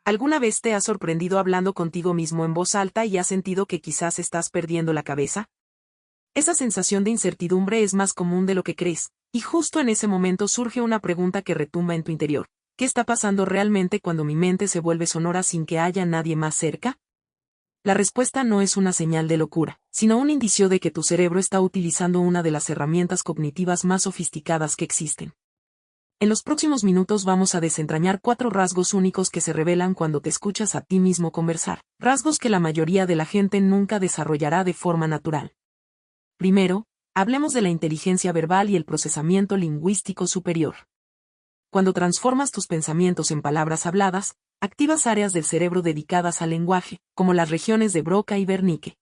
¿Alguna vez te has sorprendido hablando contigo mismo en voz alta y has sentido que quizás estás perdiendo la cabeza? Esa sensación de incertidumbre es más común de lo que crees, y justo en ese momento surge una pregunta que retumba en tu interior. ¿Qué está pasando realmente cuando mi mente se vuelve sonora sin que haya nadie más cerca? La respuesta no es una señal de locura, sino un indicio de que tu cerebro está utilizando una de las herramientas cognitivas más sofisticadas que existen. En los próximos minutos vamos a desentrañar 4 rasgos únicos que se revelan cuando te escuchas a ti mismo conversar, rasgos que la mayoría de la gente nunca desarrollará de forma natural. Primero, hablemos de la inteligencia verbal y el procesamiento lingüístico superior. Cuando transformas tus pensamientos en palabras habladas, activas áreas del cerebro dedicadas al lenguaje, como las regiones de Broca y Wernicke.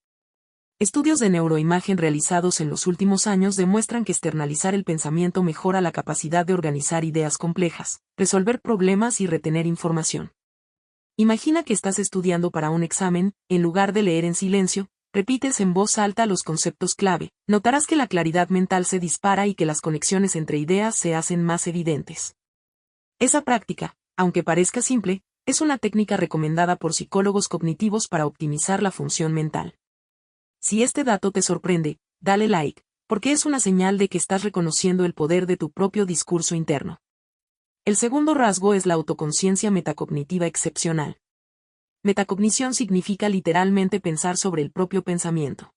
Estudios de neuroimagen realizados en los últimos años demuestran que externalizar el pensamiento mejora la capacidad de organizar ideas complejas, resolver problemas y retener información. Imagina que estás estudiando para un examen, en lugar de leer en silencio, repites en voz alta los conceptos clave, notarás que la claridad mental se dispara y que las conexiones entre ideas se hacen más evidentes. Esa práctica, aunque parezca simple, es una técnica recomendada por psicólogos cognitivos para optimizar la función mental. Si este dato te sorprende, dale like, porque es una señal de que estás reconociendo el poder de tu propio discurso interno. El segundo rasgo es la autoconciencia metacognitiva excepcional. Metacognición significa literalmente pensar sobre el propio pensamiento.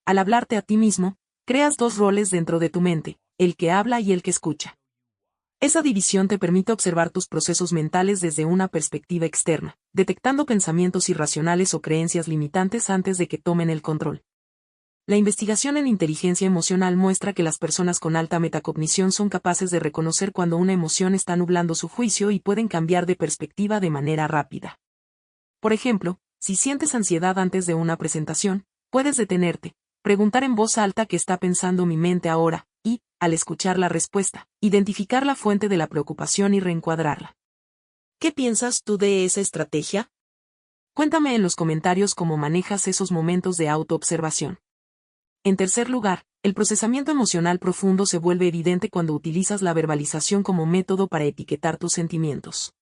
Al hablarte a ti mismo, creas 2 roles dentro de tu mente, el que habla y el que escucha. Esa división te permite observar tus procesos mentales desde una perspectiva externa, detectando pensamientos irracionales o creencias limitantes antes de que tomen el control. La investigación en inteligencia emocional muestra que las personas con alta metacognición son capaces de reconocer cuando una emoción está nublando su juicio y pueden cambiar de perspectiva de manera rápida. Por ejemplo, si sientes ansiedad antes de una presentación, puedes detenerte, preguntar en voz alta qué está pensando mi mente ahora, y, al escuchar la respuesta, identificar la fuente de la preocupación y reencuadrarla. ¿Qué piensas tú de esa estrategia? Cuéntame en los comentarios cómo manejas esos momentos de autoobservación. En tercer lugar, el procesamiento emocional profundo se vuelve evidente cuando utilizas la verbalización como método para etiquetar tus sentimientos.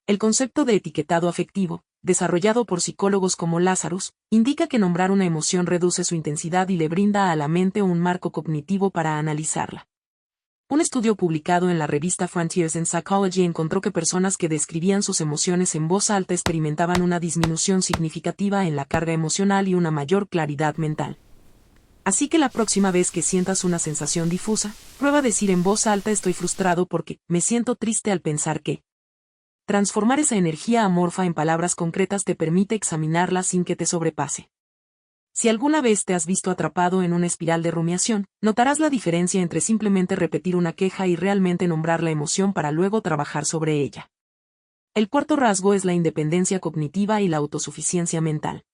El concepto de etiquetado afectivo, desarrollado por psicólogos como Lazarus, indica que nombrar una emoción reduce su intensidad y le brinda a la mente un marco cognitivo para analizarla. Un estudio publicado en la revista Frontiers in Psychology encontró que personas que describían sus emociones en voz alta experimentaban una disminución significativa en la carga emocional y una mayor claridad mental. Así que la próxima vez que sientas una sensación difusa, prueba decir en voz alta estoy frustrado porque me siento triste al pensar que. Transformar esa energía amorfa en palabras concretas te permite examinarla sin que te sobrepase. Si alguna vez te has visto atrapado en una espiral de rumiación, notarás la diferencia entre simplemente repetir una queja y realmente nombrar la emoción para luego trabajar sobre ella. El cuarto rasgo es la independencia cognitiva y la autosuficiencia mental.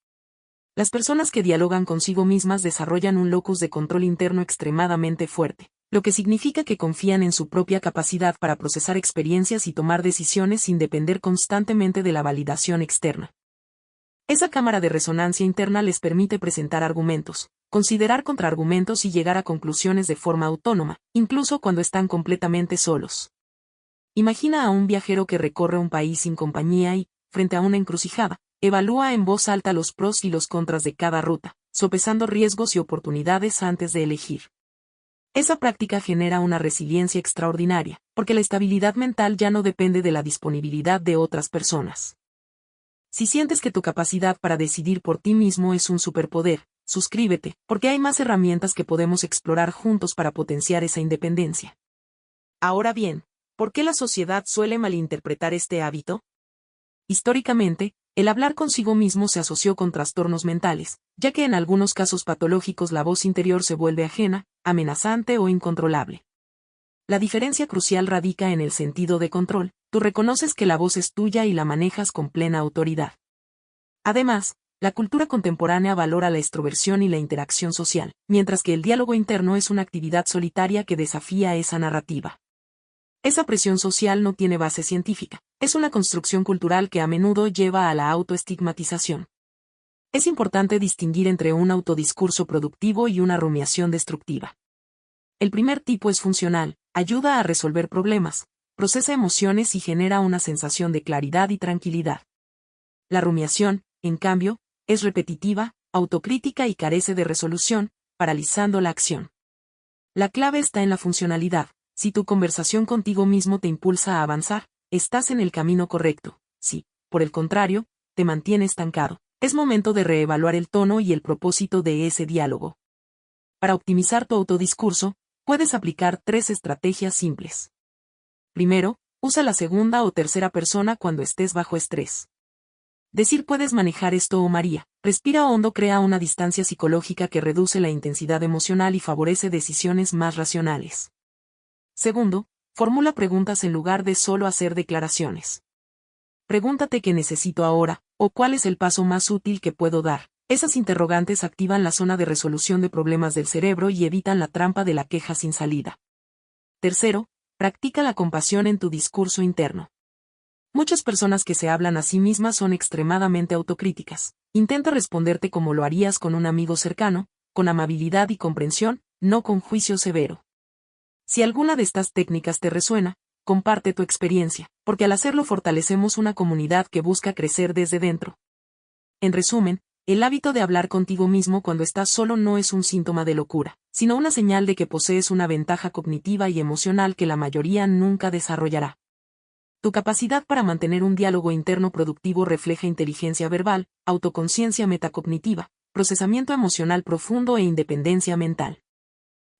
Las personas que dialogan consigo mismas desarrollan un locus de control interno extremadamente fuerte, lo que significa que confían en su propia capacidad para procesar experiencias y tomar decisiones sin depender constantemente de la validación externa. Esa cámara de resonancia interna les permite presentar argumentos, considerar contraargumentos y llegar a conclusiones de forma autónoma, incluso cuando están completamente solos. Imagina a un viajero que recorre un país sin compañía y, frente a una encrucijada, evalúa en voz alta los pros y los contras de cada ruta, sopesando riesgos y oportunidades antes de elegir. Esa práctica genera una resiliencia extraordinaria, porque la estabilidad mental ya no depende de la disponibilidad de otras personas. Si sientes que tu capacidad para decidir por ti mismo es un superpoder, suscríbete, porque hay más herramientas que podemos explorar juntos para potenciar esa independencia. Ahora bien, ¿por qué la sociedad suele malinterpretar este hábito? Históricamente, el hablar consigo mismo se asoció con trastornos mentales, ya que en algunos casos patológicos la voz interior se vuelve ajena, amenazante o incontrolable. La diferencia crucial radica en el sentido de control, tú reconoces que la voz es tuya y la manejas con plena autoridad. Además, la cultura contemporánea valora la extroversión y la interacción social, mientras que el diálogo interno es una actividad solitaria que desafía esa narrativa. Esa presión social no tiene base científica, es una construcción cultural que a menudo lleva a la autoestigmatización. Es importante distinguir entre un autodiscurso productivo y una rumiación destructiva. El primer tipo es funcional, ayuda a resolver problemas, procesa emociones y genera una sensación de claridad y tranquilidad. La rumiación, en cambio, es repetitiva, autocrítica y carece de resolución, paralizando la acción. La clave está en la funcionalidad. Si tu conversación contigo mismo te impulsa a avanzar, estás en el camino correcto. Si, por el contrario, te mantiene estancado, es momento de reevaluar el tono y el propósito de ese diálogo. Para optimizar tu autodiscurso, puedes aplicar 3 estrategias simples. Primero, usa la segunda o tercera persona cuando estés bajo estrés. Decir puedes manejar esto o María, respira hondo crea una distancia psicológica que reduce la intensidad emocional y favorece decisiones más racionales. Segundo, formula preguntas en lugar de solo hacer declaraciones. Pregúntate qué necesito ahora, o cuál es el paso más útil que puedo dar. Esas interrogantes activan la zona de resolución de problemas del cerebro y evitan la trampa de la queja sin salida. Tercero, practica la compasión en tu discurso interno. Muchas personas que se hablan a sí mismas son extremadamente autocríticas. Intenta responderte como lo harías con un amigo cercano, con amabilidad y comprensión, no con juicio severo. Si alguna de estas técnicas te resuena, comparte tu experiencia, porque al hacerlo fortalecemos una comunidad que busca crecer desde dentro. En resumen, el hábito de hablar contigo mismo cuando estás solo no es un síntoma de locura, sino una señal de que posees una ventaja cognitiva y emocional que la mayoría nunca desarrollará. Tu capacidad para mantener un diálogo interno productivo refleja inteligencia verbal, autoconciencia metacognitiva, procesamiento emocional profundo e independencia mental.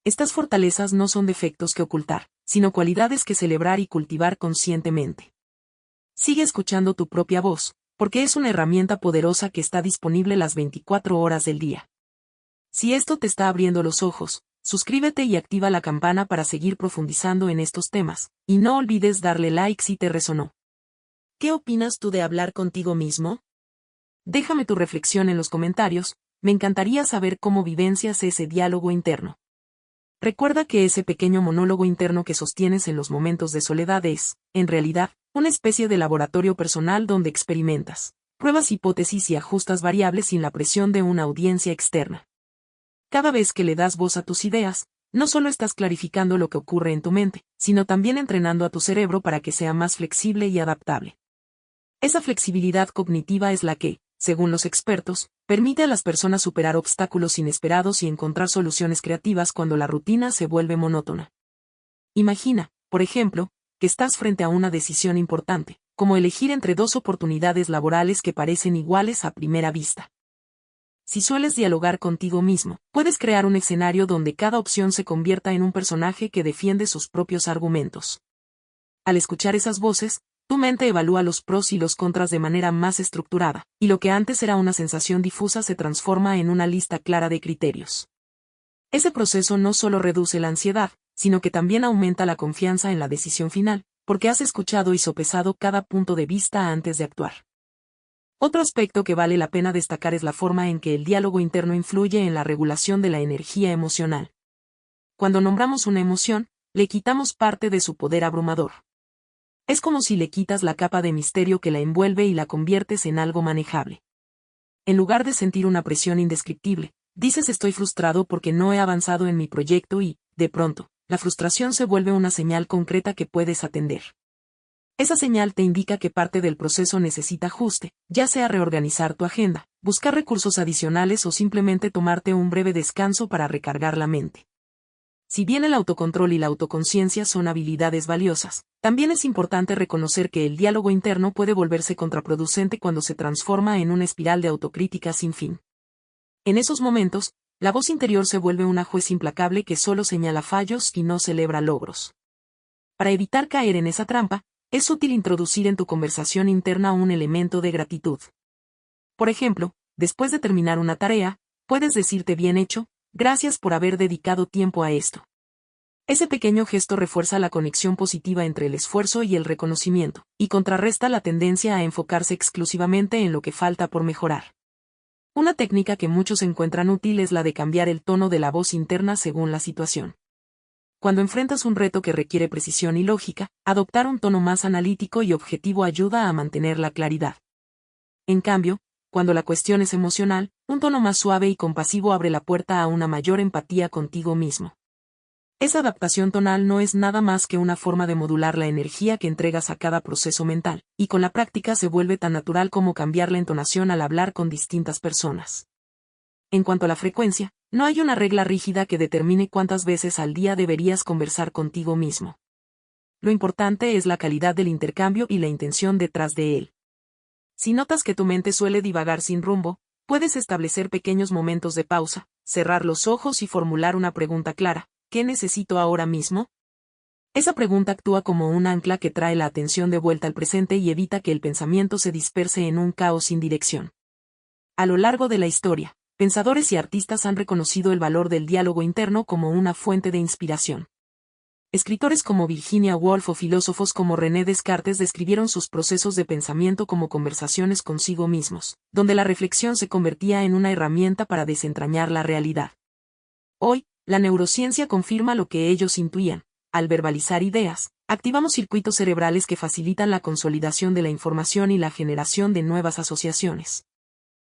Estas fortalezas no son defectos que ocultar, sino cualidades que celebrar y cultivar conscientemente. Sigue escuchando tu propia voz, porque es una herramienta poderosa que está disponible las 24 horas del día. Si esto te está abriendo los ojos, suscríbete y activa la campana para seguir profundizando en estos temas, y no olvides darle like si te resonó. ¿Qué opinas tú de hablar contigo mismo? Déjame tu reflexión en los comentarios, me encantaría saber cómo vivencias ese diálogo interno. Recuerda que ese pequeño monólogo interno que sostienes en los momentos de soledad es, en realidad, una especie de laboratorio personal donde experimentas, pruebas hipótesis y ajustas variables sin la presión de una audiencia externa. Cada vez que le das voz a tus ideas, no solo estás clarificando lo que ocurre en tu mente, sino también entrenando a tu cerebro para que sea más flexible y adaptable. Esa flexibilidad cognitiva es la que, según los expertos, permite a las personas superar obstáculos inesperados y encontrar soluciones creativas cuando la rutina se vuelve monótona. Imagina, por ejemplo, que estás frente a una decisión importante, como elegir entre 2 oportunidades laborales que parecen iguales a primera vista. Si sueles dialogar contigo mismo, puedes crear un escenario donde cada opción se convierta en un personaje que defiende sus propios argumentos. Al escuchar esas voces, tu mente evalúa los pros y los contras de manera más estructurada, y lo que antes era una sensación difusa se transforma en una lista clara de criterios. Ese proceso no solo reduce la ansiedad, sino que también aumenta la confianza en la decisión final, porque has escuchado y sopesado cada punto de vista antes de actuar. Otro aspecto que vale la pena destacar es la forma en que el diálogo interno influye en la regulación de la energía emocional. Cuando nombramos una emoción, le quitamos parte de su poder abrumador. Es como si le quitas la capa de misterio que la envuelve y la conviertes en algo manejable. En lugar de sentir una presión indescriptible, dices estoy frustrado porque no he avanzado en mi proyecto y, de pronto, la frustración se vuelve una señal concreta que puedes atender. Esa señal te indica que parte del proceso necesita ajuste, ya sea reorganizar tu agenda, buscar recursos adicionales o simplemente tomarte un breve descanso para recargar la mente. Si bien el autocontrol y la autoconciencia son habilidades valiosas, también es importante reconocer que el diálogo interno puede volverse contraproducente cuando se transforma en una espiral de autocrítica sin fin. En esos momentos, la voz interior se vuelve una juez implacable que solo señala fallos y no celebra logros. Para evitar caer en esa trampa, es útil introducir en tu conversación interna un elemento de gratitud. Por ejemplo, después de terminar una tarea, puedes decirte bien hecho, gracias por haber dedicado tiempo a esto. Ese pequeño gesto refuerza la conexión positiva entre el esfuerzo y el reconocimiento, y contrarresta la tendencia a enfocarse exclusivamente en lo que falta por mejorar. Una técnica que muchos encuentran útil es la de cambiar el tono de la voz interna según la situación. Cuando enfrentas un reto que requiere precisión y lógica, adoptar un tono más analítico y objetivo ayuda a mantener la claridad. En cambio, cuando la cuestión es emocional, un tono más suave y compasivo abre la puerta a una mayor empatía contigo mismo. Esa adaptación tonal no es nada más que una forma de modular la energía que entregas a cada proceso mental, y con la práctica se vuelve tan natural como cambiar la entonación al hablar con distintas personas. En cuanto a la frecuencia, no hay una regla rígida que determine cuántas veces al día deberías conversar contigo mismo. Lo importante es la calidad del intercambio y la intención detrás de él. Si notas que tu mente suele divagar sin rumbo, puedes establecer pequeños momentos de pausa, cerrar los ojos y formular una pregunta clara: ¿qué necesito ahora mismo? Esa pregunta actúa como un ancla que trae la atención de vuelta al presente y evita que el pensamiento se disperse en un caos sin dirección. A lo largo de la historia, pensadores y artistas han reconocido el valor del diálogo interno como una fuente de inspiración. Escritores como Virginia Woolf o filósofos como René Descartes describieron sus procesos de pensamiento como conversaciones consigo mismos, donde la reflexión se convertía en una herramienta para desentrañar la realidad. Hoy, la neurociencia confirma lo que ellos intuían: al verbalizar ideas, activamos circuitos cerebrales que facilitan la consolidación de la información y la generación de nuevas asociaciones.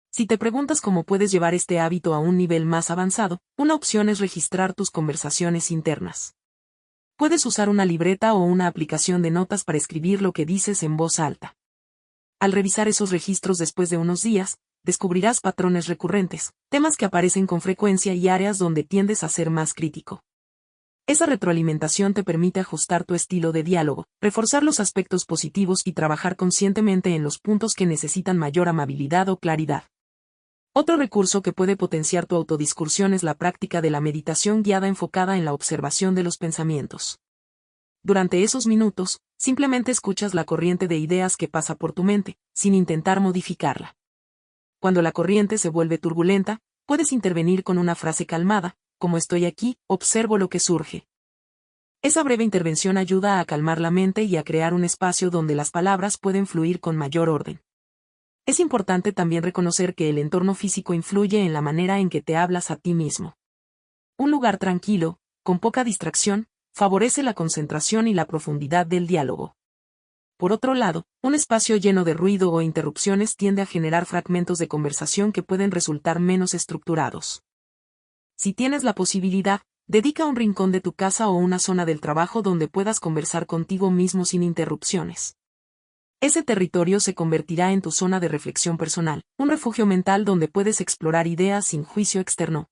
Si te preguntas cómo puedes llevar este hábito a un nivel más avanzado, una opción es registrar tus conversaciones internas. Puedes usar una libreta o una aplicación de notas para escribir lo que dices en voz alta. Al revisar esos registros después de unos días, descubrirás patrones recurrentes, temas que aparecen con frecuencia y áreas donde tiendes a ser más crítico. Esa retroalimentación te permite ajustar tu estilo de diálogo, reforzar los aspectos positivos y trabajar conscientemente en los puntos que necesitan mayor amabilidad o claridad. Otro recurso que puede potenciar tu autodiscursión es la práctica de la meditación guiada enfocada en la observación de los pensamientos. Durante esos minutos, simplemente escuchas la corriente de ideas que pasa por tu mente, sin intentar modificarla. Cuando la corriente se vuelve turbulenta, puedes intervenir con una frase calmada, como: estoy aquí, observo lo que surge. Esa breve intervención ayuda a calmar la mente y a crear un espacio donde las palabras pueden fluir con mayor orden. Es importante también reconocer que el entorno físico influye en la manera en que te hablas a ti mismo. Un lugar tranquilo, con poca distracción, favorece la concentración y la profundidad del diálogo. Por otro lado, un espacio lleno de ruido o interrupciones tiende a generar fragmentos de conversación que pueden resultar menos estructurados. Si tienes la posibilidad, dedica un rincón de tu casa o una zona del trabajo donde puedas conversar contigo mismo sin interrupciones. Ese territorio se convertirá en tu zona de reflexión personal, un refugio mental donde puedes explorar ideas sin juicio externo.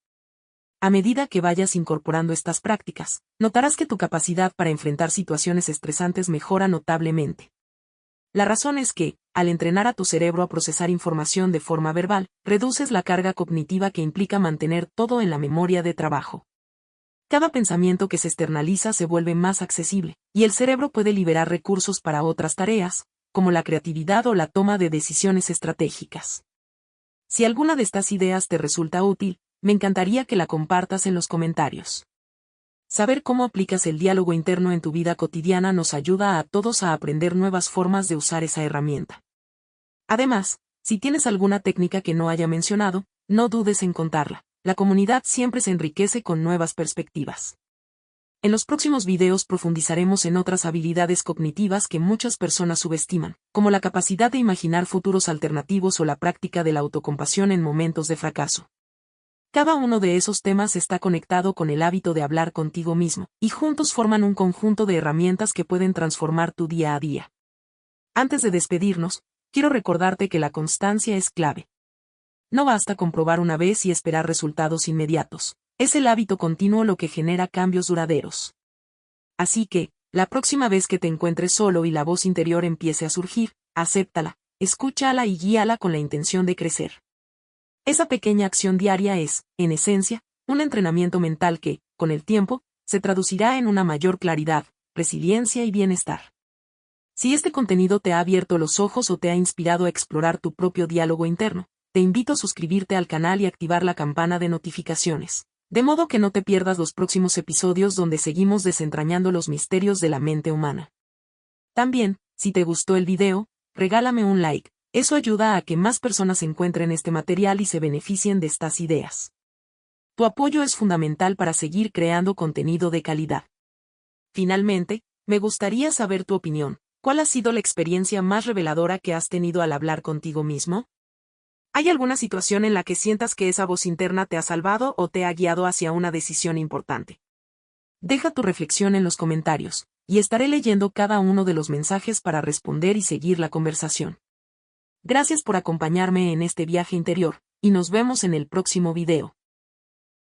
A medida que vayas incorporando estas prácticas, notarás que tu capacidad para enfrentar situaciones estresantes mejora notablemente. La razón es que, al entrenar a tu cerebro a procesar información de forma verbal, reduces la carga cognitiva que implica mantener todo en la memoria de trabajo. Cada pensamiento que se externaliza se vuelve más accesible, y el cerebro puede liberar recursos para otras tareas, como la creatividad o la toma de decisiones estratégicas. Si alguna de estas ideas te resulta útil, me encantaría que la compartas en los comentarios. Saber cómo aplicas el diálogo interno en tu vida cotidiana nos ayuda a todos a aprender nuevas formas de usar esa herramienta. Además, si tienes alguna técnica que no haya mencionado, no dudes en contarla. La comunidad siempre se enriquece con nuevas perspectivas. En los próximos videos profundizaremos en otras habilidades cognitivas que muchas personas subestiman, como la capacidad de imaginar futuros alternativos o la práctica de la autocompasión en momentos de fracaso. Cada uno de esos temas está conectado con el hábito de hablar contigo mismo, y juntos forman un conjunto de herramientas que pueden transformar tu día a día. Antes de despedirnos, quiero recordarte que la constancia es clave. No basta con probar una vez y esperar resultados inmediatos. Es el hábito continuo lo que genera cambios duraderos. Así que, la próxima vez que te encuentres solo y la voz interior empiece a surgir, acéptala, escúchala y guíala con la intención de crecer. Esa pequeña acción diaria es, en esencia, un entrenamiento mental que, con el tiempo, se traducirá en una mayor claridad, resiliencia y bienestar. Si este contenido te ha abierto los ojos o te ha inspirado a explorar tu propio diálogo interno, te invito a suscribirte al canal y activar la campana de notificaciones, de modo que no te pierdas los próximos episodios donde seguimos desentrañando los misterios de la mente humana. También, si te gustó el video, regálame un like, eso ayuda a que más personas encuentren este material y se beneficien de estas ideas. Tu apoyo es fundamental para seguir creando contenido de calidad. Finalmente, me gustaría saber tu opinión. ¿Cuál ha sido la experiencia más reveladora que has tenido al hablar contigo mismo? ¿Hay alguna situación en la que sientas que esa voz interna te ha salvado o te ha guiado hacia una decisión importante? Deja tu reflexión en los comentarios, y estaré leyendo cada uno de los mensajes para responder y seguir la conversación. Gracias por acompañarme en este viaje interior, y nos vemos en el próximo video.